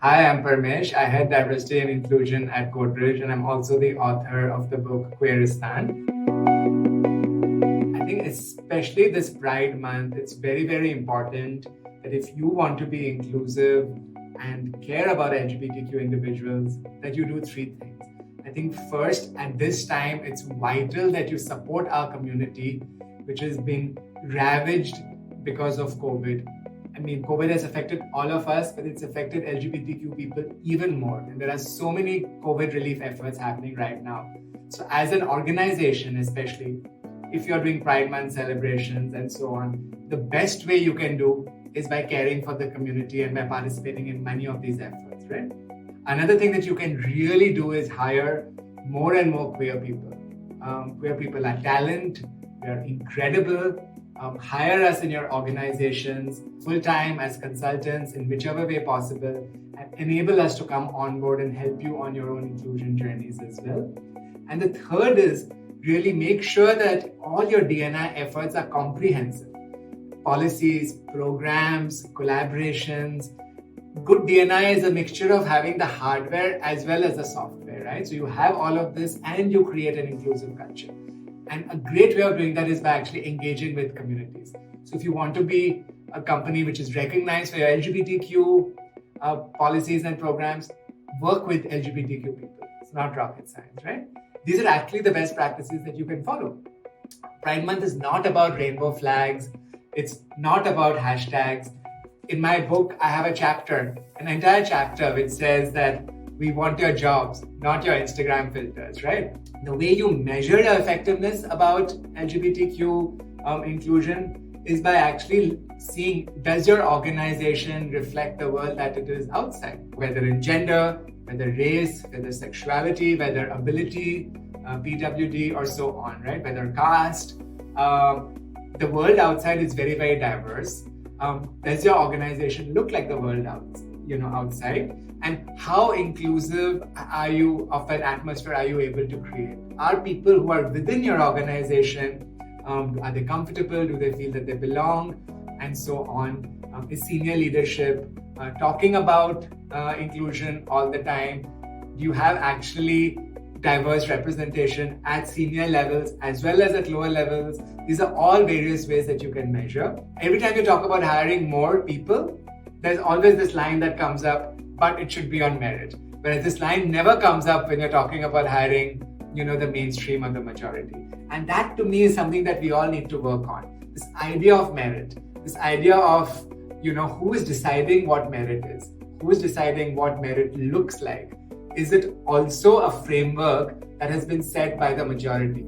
Hi, I'm Parmesh. I head diversity and inclusion at Godrej, and I'm also the author of the book Queeristan. I think especially this Pride Month, it's very, very important that if you want to be inclusive and care about LGBTQ individuals, that you do three things. I think first, at this time, it's vital that you support our community, which has been ravaged because of COVID. I mean, COVID has affected all of us, but it's affected LGBTQ people even more. And there are so many COVID relief efforts happening right now. So as an organization, especially if you're doing Pride Month celebrations and so on, the best way you can do is by caring for the community and by participating in many of these efforts, right? Another thing that you can really do is hire more and more queer people. Queer people are talent, they're incredible. Hire us in your organizations full-time as consultants in whichever way possible, and enable us to come on board and help you on your own inclusion journeys as well. And the third is really make sure that all your D&I efforts are comprehensive. Policies, programs, collaborations. Good D&I is a mixture of having the hardware as well as the software, right? So you have all of this and you create an inclusive culture. And a great way of doing that is by actually engaging with communities. So if you want to be a company which is recognized for your LGBTQ policies and programs, work with LGBTQ people. It's not rocket science, right? These are actually the best practices that you can follow. Pride Month is not about rainbow flags. It's not about hashtags. In my book, I have a chapter, an entire chapter, which says that we want your jobs, not your Instagram filters, right? The way you measure your effectiveness about LGBTQ inclusion is by actually seeing, does your organization reflect the world that it is outside? Whether in gender, whether race, whether sexuality, whether ability, PWD, or so on, right? Whether caste. The world outside is very, very diverse. Does your organization look like the world outside? And how inclusive are you of an atmosphere are you able to create? Are people who are within your organization, are they comfortable? Do they feel that they belong? And so on. Is senior leadership talking about inclusion all the time? Do you have actually diverse representation at senior levels as well as at lower levels? These are all various ways that you can measure. Every time you talk about hiring more people, there's always this line that comes up, but it should be on merit. Whereas this line never comes up when you're talking about hiring, the mainstream or the majority. And that to me is something that we all need to work on. This idea of merit, this idea of, who is deciding what merit is, who is deciding what merit looks like. Is it also a framework that has been set by the majority?